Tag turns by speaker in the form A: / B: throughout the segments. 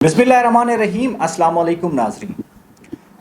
A: बिस्मिल्लाहिर्रहमानिर्रहीम। अस्सलाम वालेकुम नाज़रीन।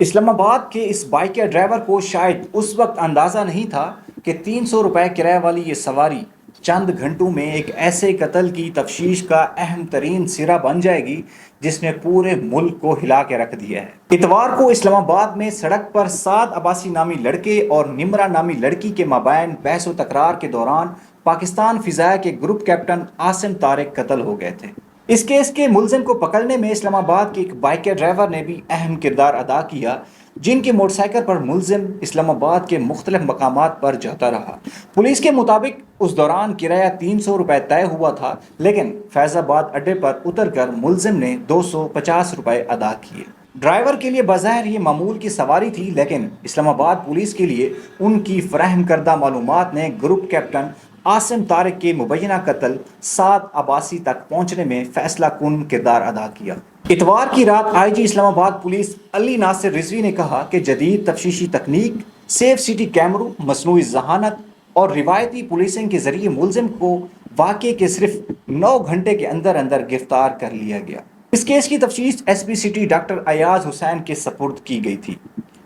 A: इस्लामाबाद के इस बाइक के ड्राइवर को शायद उस वक्त अंदाज़ा नहीं था कि 300 रुपए किराए वाली ये सवारी चंद घंटों में एक ऐसे कत्ल की तफ्तीश का अहम तरीन सिरा बन जाएगी जिसने पूरे मुल्क को हिला के रख दिया है। इतवार को इस्लामाबाद में सड़क पर साद अब्बासी नामी लड़के और निमरा नामी लड़की के माबैन बहस व तकरार के दौरान पाकिस्तान फिजाया के ग्रुप कैप्टन आसिम तारिक कत्ल हो गए थे। इस केस के मुलजिम को पकड़ने में इस्लामाबाद के एक बाइक के ड्राइवर ने भी अहम किरदार अदा किया, जिनके मोटरसाइकिल पर मुलजिम इस्लामाबाद के मुख्तलिफ मकामात पर जाता रहा। पुलिस के मुताबिक उस दौरान किराया 300 रुपये तय हुआ था, लेकिन फैज़ाबाद अड्डे पर उतर कर मुलजिम ने 250 रुपये अदा किए। ड्राइवर के लिए बज़ाहिर ये मामूल की सवारी थी, लेकिन इस्लामाबाद पुलिस के लिए उनकी फराहम करदा मालूमात ने ग्रुप कैप्टन आसिम तारिक के मुबैना कत्ल साद अब्बासी तक पहुंचने में फैसला कुन किरदार अदा किया। इतवार की रात आईजी इस्लामाबाद पुलिस अली नासिर रिजवी ने कहा कि जदीद तफ्तीशी तकनीक, सेफ सिटी कैमरों, मसनूई जहानत और रिवायती पुलिसिंग के जरिए मुलजिम को वाक़े के सिर्फ 9 घंटे के अंदर अंदर गिरफ्तार कर लिया गया। इस केस की तफ्तीश SP city doctor Ayaz Hussain के सपुर्द की गई थी।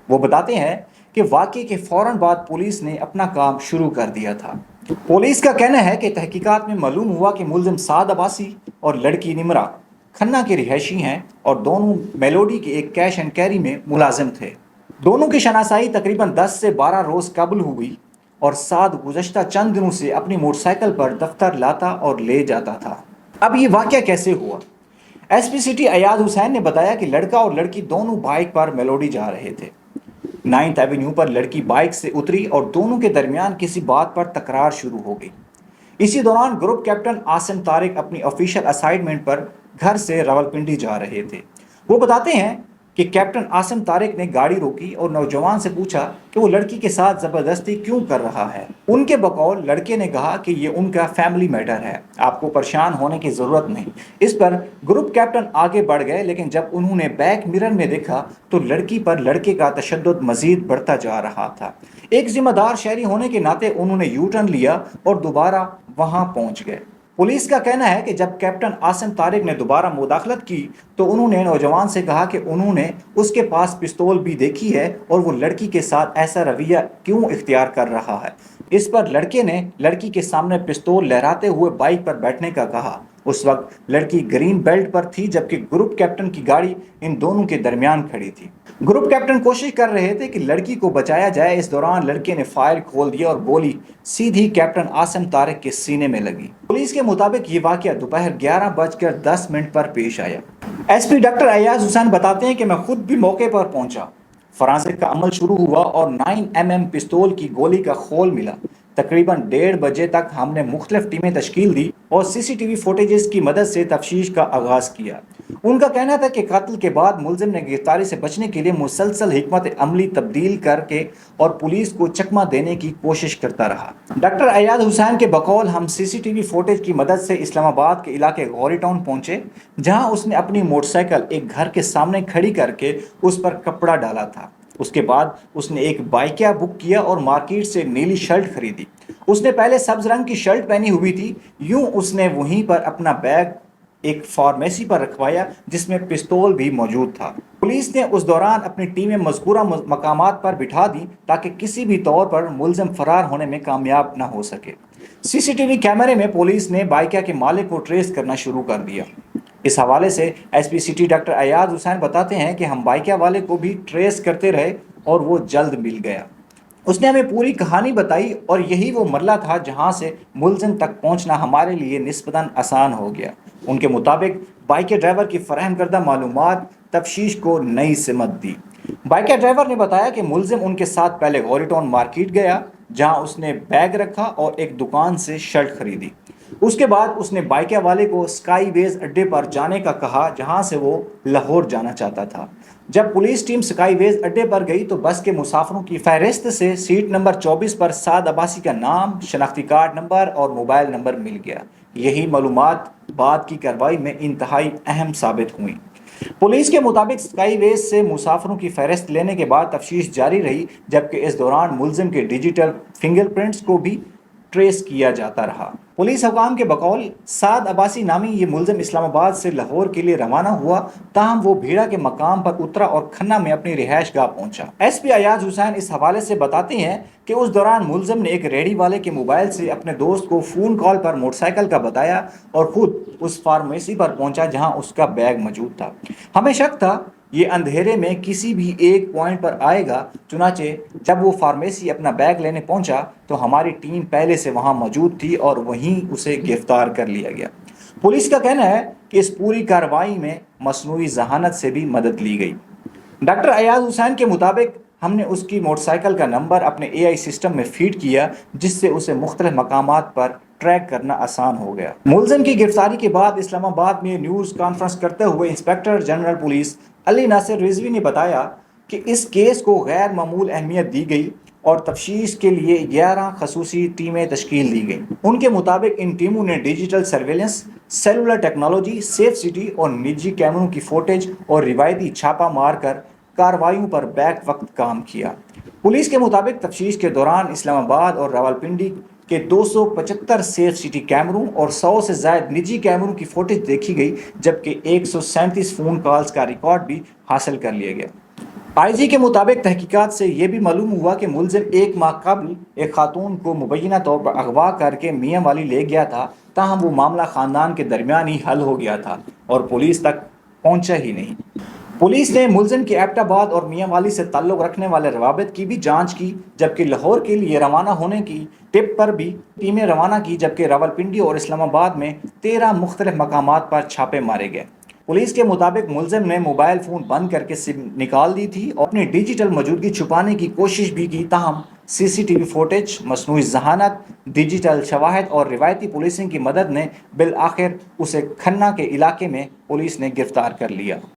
A: वो बताते हैं कि वाक़े के फौरन बाद पुलिस ने अपना काम शुरू कर दिया था। पुलिस का कहना है कि तहकीकात में मालूम हुआ कि मुलजिम साद अब्बासी और लड़की निमरा खन्ना के रिहायशी हैं और दोनों मेलोडी के एक कैश एंड कैरी में मुलाजिम थे। दोनों की शनासाई तकरीबन 10 से 12 रोज़ कबल हुई और साद गुज़श्ता चंद दिनों से अपनी मोटरसाइकिल पर दफ्तर लाता और ले जाता था। अब ये वाक़या कैसे हुआ? एसपी सिटी अयाज हुसैन ने बताया कि लड़का और लड़की दोनों बाइक पर मेलोडी जा रहे थे। 9th एवेन्यू पर लड़की बाइक से उतरी और दोनों के दरमियान किसी बात पर तकरार शुरू हो गई। इसी दौरान ग्रुप कैप्टन आसिम तारिक अपनी ऑफिशियल असाइनमेंट पर घर से रावलपिंडी जा रहे थे। वो बताते हैं कि कैप्टन आसिम तारिक ने गाड़ी रोकी और नौजवान से पूछा कि वो लड़की के साथ ज़बरदस्ती क्यों कर रहा है। उनके बकौल लड़के ने कहा कि ये उनका फैमिली मैटर है, आपको परेशान होने की ज़रूरत नहीं। इस पर ग्रुप कैप्टन आगे बढ़ गए, लेकिन जब उन्होंने बैक मिरर में देखा तो लड़की पर लड़के का तशद्दुद मज़ीद बढ़ता जा रहा था। एक जिम्मेदार शहरी होने के नाते उन्होंने यू टर्न लिया और दोबारा वहाँ पहुँच गए। पुलिस का कहना है कि जब कैप्टन आसिम तारिक ने दोबारा मुदाखलत की तो उन्होंने नौजवान से कहा कि उन्होंने उसके पास पिस्तौल भी देखी है और वो लड़की के साथ ऐसा रवैया क्यों इख्तियार कर रहा है। इस पर लड़के ने लड़की के सामने पिस्तौल लहराते हुए बाइक पर बैठने का कहा। उस वक्त लड़की ग्रीन बेल्ट पर थी, जबकि ग्रुप कैप्टन की गाड़ी इन दोनों के दरमियान खड़ी थी। ग्रुप कैप्टन कोशिश कर रहे थे कि लड़की को बचाया जाए। इस दौरान लड़के ने फायर खोल दिया और गोली सीधी कैप्टन आसिम तारिक के सीने में लगी। पुलिस के मुताबिक ये वाकया दोपहर 11:10 पर पेश आया। एसपी डॉक्टर अयाज हुसैन बताते हैं कि मैं खुद भी मौके पर पहुंचा। फरांसिक का अमल शुरू हुआ और 9mm पिस्तौल की गोली का खोल मिला। तकरीबन 1:30 बजे तक हमने मुख्तलिफ टीमें तश्कील दी और सीसीटीवी फुटेजेस की मदद से तफ्तीश का आगाज़ किया। उनका कहना था कि कत्ल के बाद मुलजिम ने गिरफ्तारी से बचने के लिए मुसलसल हिकमत अमली तब्दील करके और पुलिस को चकमा देने की कोशिश करता रहा। डॉक्टर अयाद हुसैन के बकौल हम सीसीटीवी फुटेज की मदद से इस्लामाबाद के इलाके गौरी टाउन पहुंचे, जहां उसने अपनी मोटरसाइकिल एक घर के सामने खड़ी करके उस पर कपड़ा डाला था। उसके बाद उसने एक बाइकिया बुक किया और मार्केट से नीली शर्ट खरीदी। उसने पहले सब्ज रंग की शर्ट पहनी हुई थी। यूं उसने वहीं पर अपना बैग एक फार्मेसी पर रखवाया जिसमें पिस्तौल भी मौजूद था। पुलिस ने उस दौरान अपनी टीमें मज़कूरा मकामात पर बिठा दी ताकि किसी भी तौर पर मुलजिम फरार होने में कामयाब न हो सके। सीसीटीवी कैमरे में पुलिस ने बाइकिया के मालिक को ट्रेस करना शुरू कर दिया। इस हवाले से SP city doctor Ayaz Hussain बताते हैं कि हम बाइकिया वाले को भी ट्रेस करते रहे और वो जल्द मिल गया। उसने हमें पूरी कहानी बताई और यही वो मरला था जहां से मुलजिम तक पहुंचना हमारे लिए निस्बतन आसान हो गया। उनके मुताबिक बाइक के ड्राइवर की फराहम करदा मालूमात तफ्तीश को नई सिमत दी। बाइक के ड्राइवर ने बताया कि मुलजिम उनके साथ पहले गौरी टाउन मार्केट गया, जहां उसने बैग रखा और एक दुकान से शर्ट खरीदी। उसके बाद उसने बाइकिया वाले को स्काईवेज अड्डे पर जाने का कहा, जहां से वो लाहौर जाना चाहता था। जब पुलिस टीम स्काईवेज अड्डे पर गई तो बस के मुसाफिरों की फहरिस्त से सीट नंबर 24 पर साद अब्बासी का नाम, शनाख्ती कार्ड नंबर और मोबाइल नंबर मिल गया। यही मालूमात बाद की कार्रवाई में इंतहाई अहम साबित हुई। पुलिस के मुताबिक स्काईवेज से मुसाफिरों की फहरिस्त लेने के बाद तफ्तीश जारी रही, जबकि इस दौरान मुलजिम के डिजिटल फिंगरप्रिंट्स को भी ٹریس کیا جاتا رہا۔ پولیس حکام کے بقول سعد عباسی نامی یہ ملزم اسلام آباد سے لاہور کے لیے روانہ ہوا، تاہم وہ بھیڑا کے مقام پر اترا اور کھنہ میں اپنی رہائش گاہ پہنچا۔ ایس پی ایاز حسین اس حوالے سے بتاتے ہیں کہ اس دوران ملزم نے ایک ریڑھی والے کے موبائل سے اپنے دوست کو فون کال پر موٹر سائیکل کا بتایا اور خود اس فارمیسی پر پہنچا جہاں اس کا بیگ موجود تھا۔ ہمیں شک تھا یہ اندھیرے میں کسی بھی ایک پوائنٹ پر آئے گا، چنانچہ جب وہ فارمیسی اپنا بیگ لینے پہنچا تو ہماری ٹیم پہلے سے وہاں موجود تھی اور وہیں اسے گرفتار کر لیا گیا۔ پولیس کا کہنا ہے کہ اس پوری کارروائی میں مصنوعی ذہانت سے بھی مدد لی گئی۔ ڈاکٹر ایاز حسین کے مطابق ہم نے اس کی موٹر سائیکل کا نمبر اپنے اے آئی سسٹم میں فیڈ کیا، جس سے اسے مختلف مقامات پر ٹریک کرنا آسان ہو گیا۔ ملزم کی گرفتاری کے بعد اسلام آباد میں نیوز کانفرنس کرتے ہوئے انسپکٹر جنرل پولیس علی ناصر رضوی نے بتایا کہ اس کیس کو غیر معمول اہمیت دی گئی اور تفتیش کے لیے 11 خصوصی ٹیمیں تشکیل دی گئیں۔ ان کے مطابق ان ٹیموں نے digital surveillance, cellular technology, safe city اور نجی کیمروں کی فوٹیج اور روایتی چھاپہ مار کر کارروائیوں پر بیک وقت کام کیا۔ پولیس کے مطابق تفتیش کے دوران اسلام آباد اور راولپنڈی کے 275 سیف سٹی کیمروں اور 100 سے زائد نجی کیمروں کی فوٹیج دیکھی گئی، جبکہ 137 فون کالز کا ریکارڈ بھی حاصل کر لیا گیا۔ آئی جی کے مطابق تحقیقات سے یہ بھی معلوم ہوا کہ ملزم 1 ماہ قبل ایک خاتون کو مبینہ طور پر اغوا کر کے میاں والی لے گیا تھا، تاہم وہ معاملہ خاندان کے درمیان ہی حل ہو گیا تھا اور پولیس تک پہنچا ہی نہیں۔ پولیس نے ملزم کے ایبٹ آباد اور میاں والی سے تعلق رکھنے والے روابط کی بھی جانچ کی، جبکہ لاہور کے لیے روانہ ہونے کی ٹپ پر بھی ٹیمیں روانہ کی، جبکہ راولپنڈی اور اسلام آباد میں 13 مختلف مقامات پر چھاپے مارے گئے۔ پولیس کے مطابق ملزم نے موبائل فون بند کر کے سم نکال دی تھی اور اپنی ڈیجیٹل موجودگی چھپانے کی کوشش بھی کی، تاہم سی سی ٹی وی فوٹیج، مصنوعی ذہانت، ڈیجیٹل شواہد اور روایتی پولیسنگ کی مدد نے بالآخر اسے کھنہ کے علاقے میں پولیس نے گرفتار کر لیا۔